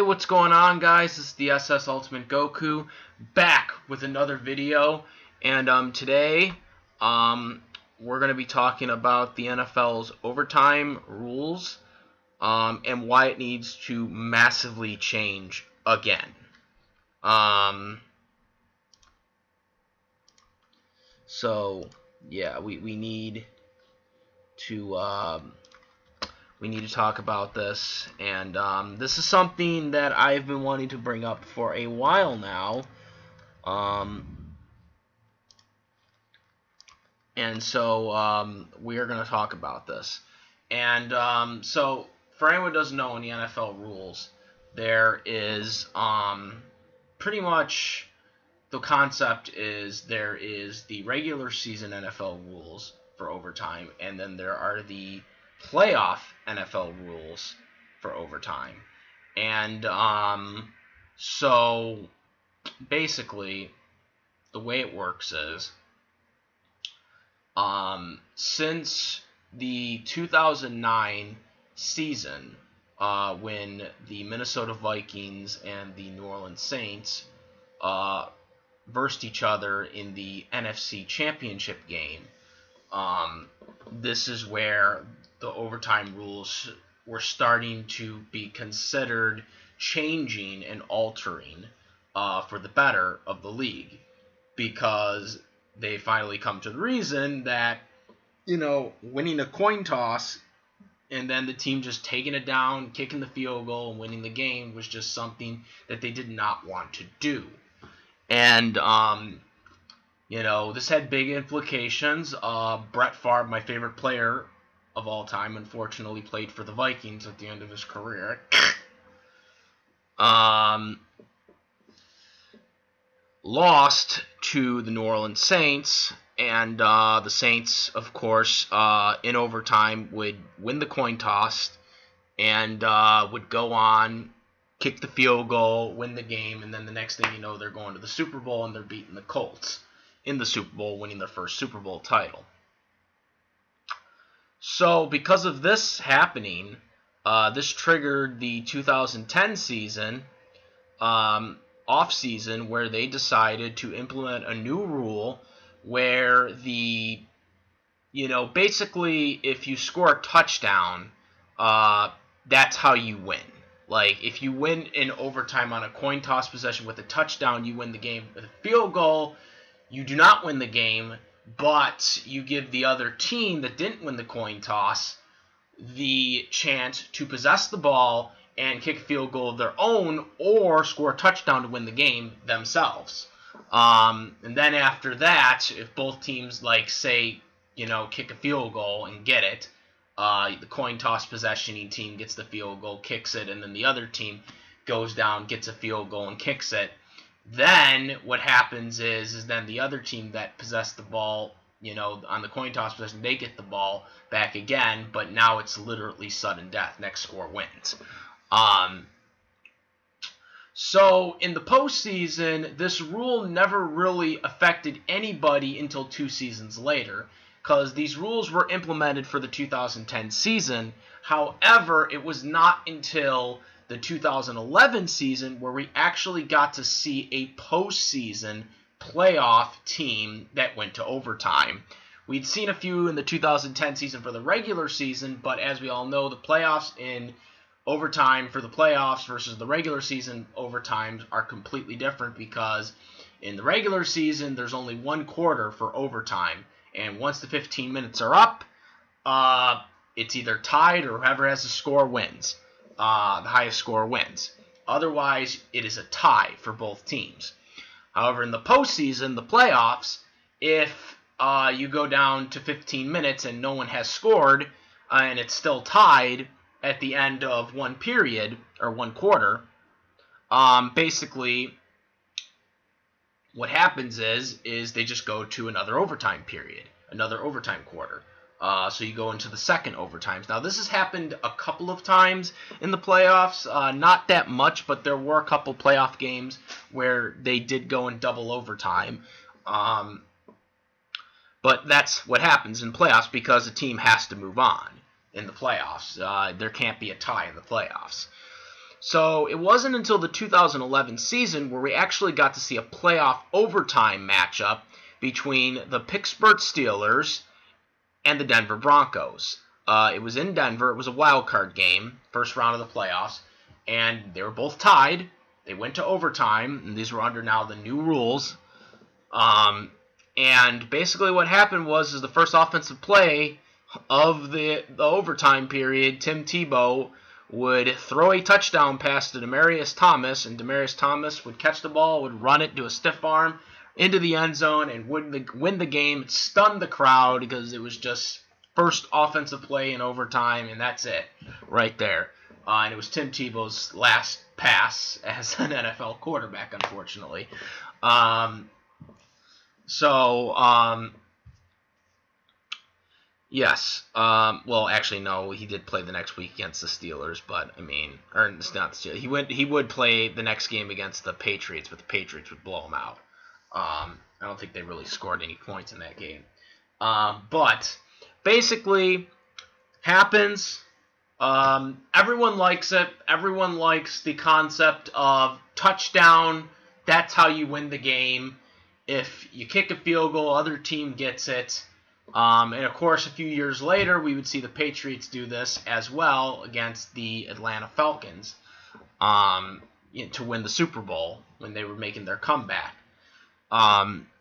what's going on, guys? This is the SS Ultimate Goku back with another video, and today we're going to be talking about the NFL's overtime rules and why it needs to massively change again. So yeah, we need to talk about this, and this is something that I've been wanting to bring up for a while now, and so we are going to talk about this. And so for anyone who doesn't know, in the NFL rules, there is pretty much the concept is there is the regular season NFL rules for overtime, and then there are the playoff NFL rules for overtime. And so basically the way it works is since the 2009 season, when the Minnesota Vikings and the New Orleans Saints versed each other in the NFC Championship game, this is where the overtime rules were starting to be considered changing and altering for the better of the league, because they finally come to the reason that, you know, winning a coin toss and then the team just taking it down, kicking the field goal, and winning the game was just something that they did not want to do. And you know, this had big implications. Brett Favre, my favorite player of all time, unfortunately played for the Vikings at the end of his career. Lost to the New Orleans Saints, and the Saints, of course, in overtime would win the coin toss and would go on, kick the field goal, win the game, and then the next thing you know, they're going to the Super Bowl and they're beating the Colts in the Super Bowl, winning their first Super Bowl title. So because of this happening, this triggered the 2010 season, off-season, where they decided to implement a new rule where the, you know, basically if you score a touchdown, that's how you win. Like, if you win in overtime on a coin toss possession with a touchdown, you win the game. With a field goal, you do not win the game, but you give the other team that didn't win the coin toss the chance to possess the ball and kick a field goal of their own or score a touchdown to win the game themselves. And then after that, if both teams, like, say, you know, kick a field goal and get it, the coin toss possessioning team gets the field goal, kicks it, and then the other team goes down, gets a field goal, and kicks it. Then what happens is then the other team that possessed the ball, you know, on the coin toss possession, they get the ball back again, but now it's literally sudden death. Next score wins. So in the postseason, this rule never really affected anybody until 2 seasons later, because these rules were implemented for the 2010 season. However, it was not until the 2011 season where we actually got to see a postseason playoff team that went to overtime. We'd seen a few in the 2010 season for the regular season, but as we all know, the playoffs in overtime for the playoffs versus the regular season overtimes are completely different, because in the regular season there's only one quarter for overtime, and once the 15 minutes are up, it's either tied or whoever has the score wins. The highest score wins. Otherwise, it is a tie for both teams. However, in the postseason, the playoffs, if you go down to 15 minutes and no one has scored, and it's still tied at the end of one period, or one quarter, basically what happens is they just go to another overtime period, another overtime quarter. So you go into the second overtimes. Now, this has happened a couple of times in the playoffs. Not that much, but there were a couple playoff games where they did go in double overtime. But that's what happens in playoffs, because a team has to move on in the playoffs. There can't be a tie in the playoffs. So it wasn't until the 2011 season where we actually got to see a playoff overtime matchup between the Pittsburgh Steelers and the Denver Broncos. It was in Denver. It was a wild card game, first round of the playoffs, and they were both tied. They went to overtime, and these were under now the new rules. And basically what happened was the first offensive play of the overtime period, Tim Tebow would throw a touchdown pass to Demaryius Thomas, and Demaryius Thomas would catch the ball, would run it, do a stiff arm into the end zone, and would win the game. It stunned the crowd because it was just first offensive play in overtime, and that's it right there. And it was Tim Tebow's last pass as an NFL quarterback, unfortunately. Yes. Well, actually, no. He did play the next week against the Steelers, but I mean, or it's not the Steelers. He would play the next game against the Patriots, but the Patriots would blow him out. I don't think they really scored any points in that game. But basically, happens. Everyone likes it. Everyone likes the concept of touchdown. That's how you win the game. If you kick a field goal, other team gets it. And of course, a few years later, we would see the Patriots do this as well against the Atlanta Falcons to win the Super Bowl when they were making their comeback.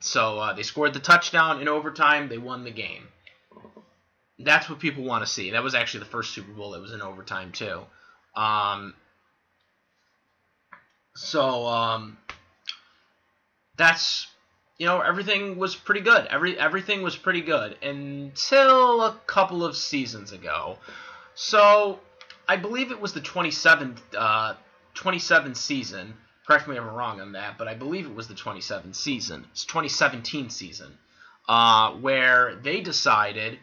So they scored the touchdown in overtime. They won the game. That's what people want to see. That was actually the first Super Bowl that was in overtime too. That's, everything was pretty good. Everything was pretty good until a couple of seasons ago. So I believe it was the 27th season. Correct me if I'm wrong on that, but I believe it was the 27th season. It's 2017 season, where they decided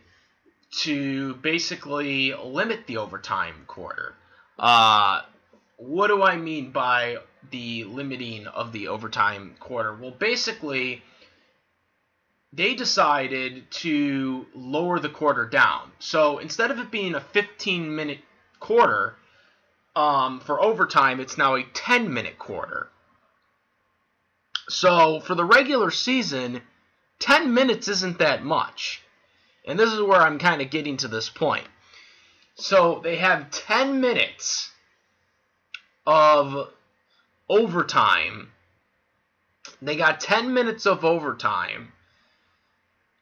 to basically limit the overtime quarter. What do I mean by the limiting of the overtime quarter? Well, basically, they decided to lower the quarter down. So instead of it being a 15-minute quarter for overtime, it's now a 10-minute quarter. So for the regular season, 10 minutes isn't that much. And this is where I'm kind of getting to this point. So they have 10 minutes of overtime. They got 10 minutes of overtime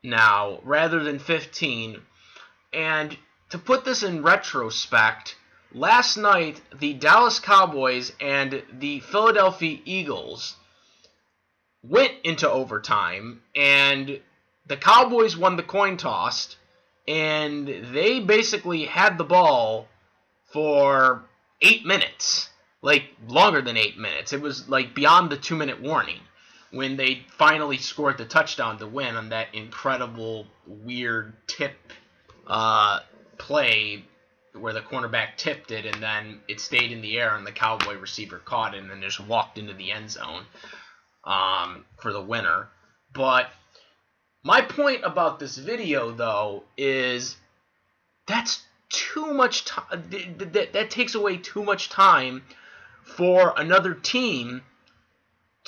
now rather than 15. And to put this in retrospect, last night the Dallas Cowboys and the Philadelphia Eagles went into overtime, and the Cowboys won the coin toss, and they basically had the ball for 8 minutes. Like, longer than 8 minutes. It was, like, beyond the 2-minute warning when they finally scored the touchdown to win on that incredible, weird tip play where the cornerback tipped it, and then it stayed in the air, and the Cowboy receiver caught it, and then just walked into the end zone for the winner. But my point about this video, though, is that's too much time. That takes away too much time for another team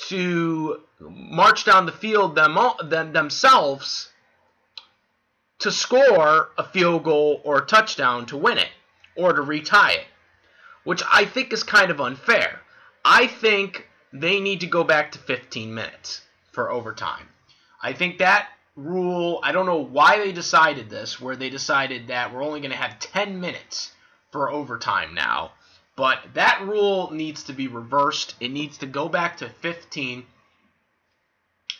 to march down the field themselves to score a field goal or a touchdown to win it or to retie it, which I think is kind of unfair. I think they need to go back to 15 minutes for overtime. I think that rule, I don't know why they decided this, where they decided that we're only going to have 10 minutes for overtime now. But that rule needs to be reversed. It needs to go back to 15.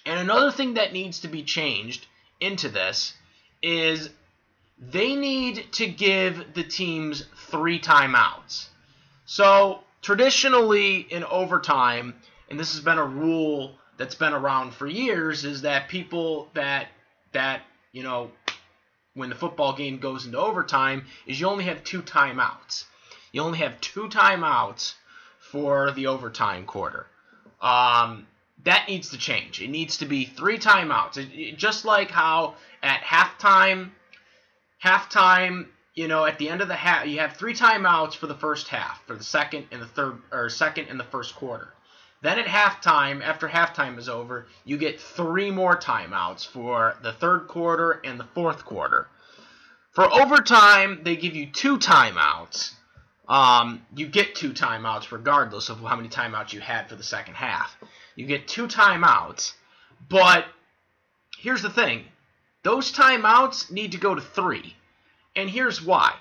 And another thing that needs to be changed into this is they need to give the teams 3 timeouts. So traditionally in overtime, and this has been a rule that's been around for years, is that people that when the football game goes into overtime, is you only have 2 timeouts. You only have 2 timeouts for the overtime quarter. That needs to change. It needs to be 3 timeouts. Just like how at halftime at the end of the half, you have 3 timeouts for the first half, for the second and the first quarter. Then at halftime, after halftime is over, you get 3 more timeouts for the third quarter and the fourth quarter. For overtime, they give you 2 timeouts. You get 2 timeouts regardless of how many timeouts you had for the second half. You get 2 timeouts, but here's the thing. Those timeouts need to go to 3. And here's why.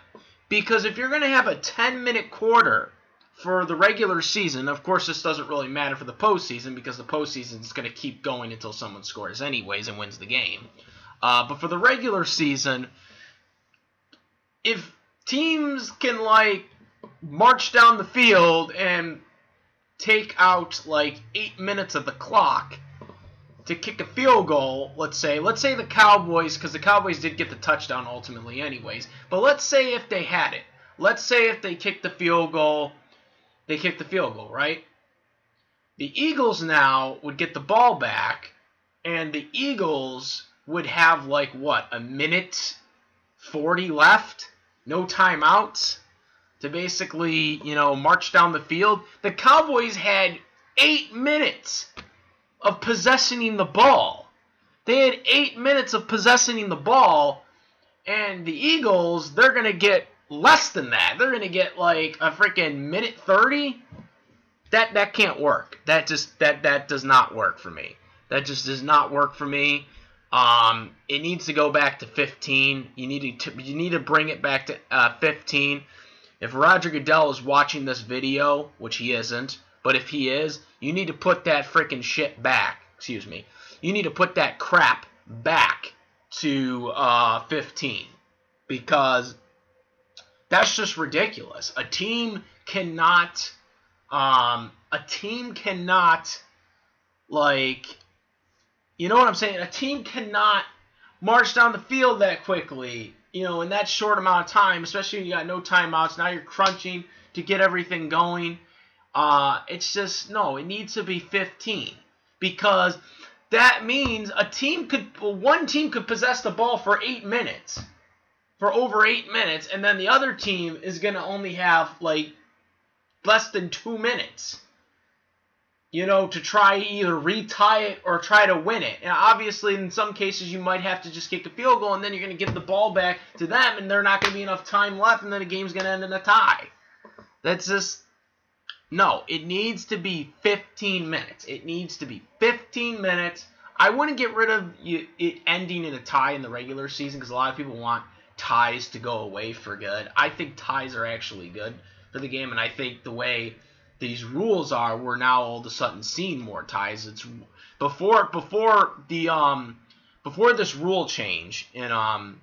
Because if you're going to have a 10-minute quarter for the regular season, of course this doesn't really matter for the postseason because the postseason is going to keep going until someone scores anyways and wins the game. But for the regular season, if teams can march down the field and take out 8 minutes of the clock to kick a field goal, let's say the Cowboys, because the Cowboys did get the touchdown ultimately anyways, but let's say if they had it. Let's say if they kicked the field goal, right? The Eagles now would get the ball back, and the Eagles would have a minute 40 left, no timeouts, to basically, march down the field. The Cowboys had 8 minutes of possessing the ball. They had 8 minutes of possessing the ball, and the Eagles, they're going to get less than that. They're going to get a freaking minute 30. That can't work. That does not work for me. That just does not work for me. It needs to go back to 15. You need to bring it back to 15. If Roger Goodell is watching this video, which he isn't, but if he is, you need to put that freaking shit back. Excuse me. You need to put that crap back to 15 because that's just ridiculous. A team cannot, you know what I'm saying? A team cannot march down the field that quickly, in that short amount of time, especially when you got no timeouts. Now you're crunching to get everything going. It's just, no, it needs to be 15 because that means one team could possess the ball for 8 minutes, for over 8 minutes, and then the other team is going to only have less than 2 minutes, to try either retie it or try to win it. And obviously, in some cases, you might have to just kick a field goal, and then you're going to give the ball back to them, and there's not going to be enough time left, and then the game's going to end in a tie. That's just... No, it needs to be 15 minutes. It needs to be 15 minutes. I wouldn't get rid of it ending in a tie in the regular season because a lot of people want ties to go away for good. I think ties are actually good for the game, and I think the way these rules are, we're now all of a sudden seeing more ties. It's before this rule change in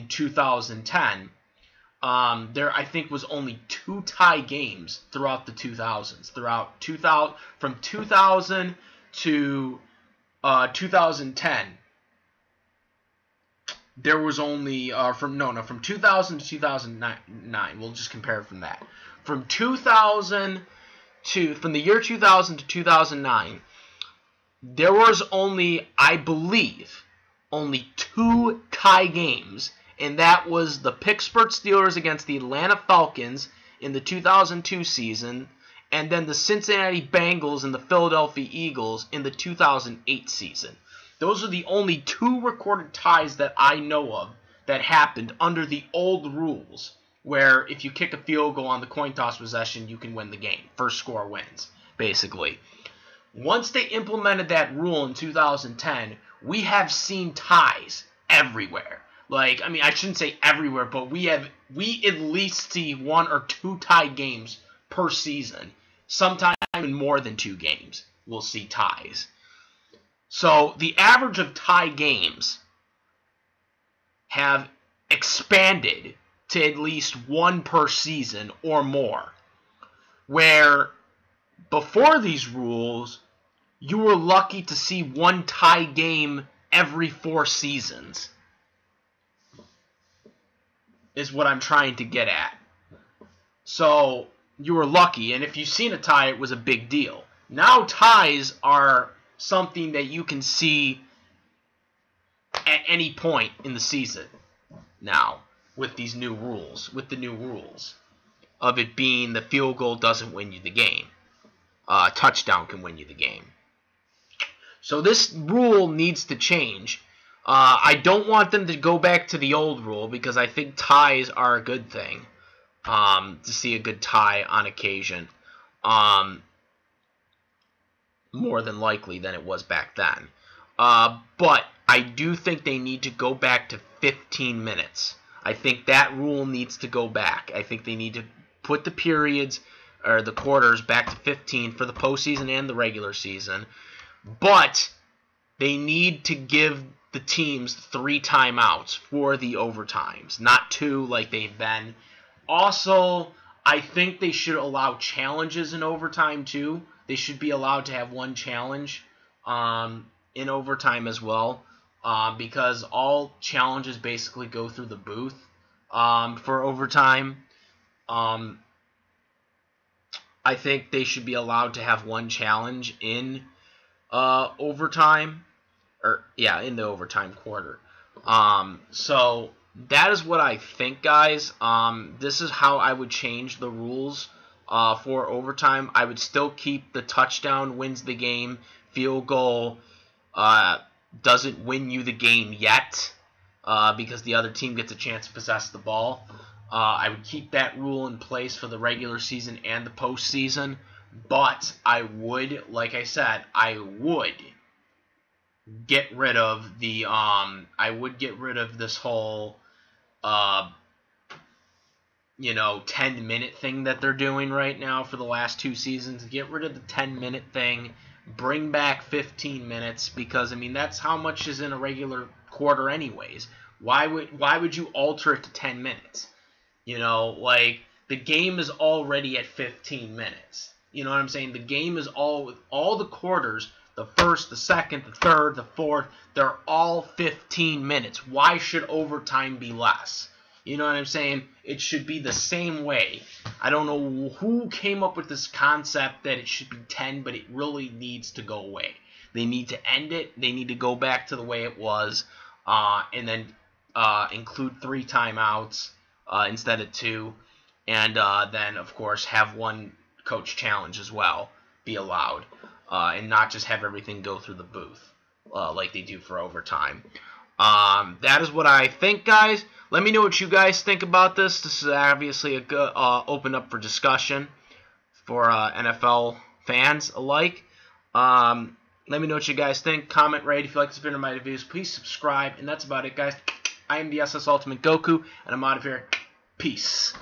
2010. There I think was only 2 tie games throughout the 2000s. From 2000 to 2010, there was only from 2000 to 2009. We'll just compare from that. From the year 2000 to 2009, there was only, I believe, only 2 tie games. And that was the Pittsburgh Steelers against the Atlanta Falcons in the 2002 season, and then the Cincinnati Bengals and the Philadelphia Eagles in the 2008 season. Those are the only 2 recorded ties that I know of that happened under the old rules, where if you kick a field goal on the coin toss possession, you can win the game. First score wins, basically. Once they implemented that rule in 2010, we have seen ties everywhere. I shouldn't say everywhere, but we at least see 1 or 2 tie games per season. Sometimes even more than 2 games we'll see ties. So the average of tie games have expanded to at least 1 per season or more. Where before these rules, you were lucky to see 1 tie game every 4 seasons. Is what I'm trying to get at. So you were lucky, and if you've seen a tie, it was a big deal. Now ties are something that you can see at any point in the season. Now, with these new rules, of it being the field goal doesn't win you the game. Touchdown can win you the game. So this rule needs to change. I don't want them to go back to the old rule because I think ties are a good thing. To see a good tie on occasion. More than likely than it was back then. But I do think they need to go back to 15 minutes. I think that rule needs to go back. I think they need to put the periods or the quarters back to 15 for the postseason and the regular season. But they need to give the teams 3 timeouts for the overtimes, not 2 like they've been. Also, I think they should allow challenges in overtime too. They should be allowed to have 1 challenge in overtime as well, because all challenges basically go through the booth for overtime. I think they should be allowed to have 1 challenge in overtime, in the overtime quarter. So that is what I think, guys. This is how I would change the rules for overtime. I would still keep the touchdown wins the game, field goal doesn't win you the game yet, because the other team gets a chance to possess the ball. I would keep that rule in place for the regular season and the postseason, but I would, like I said, I would get rid of the this whole 10-minute thing that they're doing right now for the last 2 seasons. Get rid of the 10-minute thing. Bring back 15 minutes, because I mean that's how much is in a regular quarter anyways. Why would you alter it to 10 minutes? Like the game is already at 15 minutes. You know what I'm saying? The game is all the quarters, the first, the second, the third, the fourth, they're all 15 minutes. Why should overtime be less? You know what I'm saying? It should be the same way. I don't know who came up with this concept that it should be 10, but it really needs to go away. They need to end it. They need to go back to the way it was, and then include 3 timeouts instead of 2, and then, of course, have 1 coach challenge as well be allowed, and not just have everything go through the booth like they do for overtime. That is what I think, guys. Let me know what you guys think about this. This is obviously a good open up for discussion for NFL fans alike. Let me know what you guys think. Comment, rate. If you like this video or my videos, please subscribe. And that's about it, guys. I am the SS Ultimate Goku, and I'm out of here. Peace.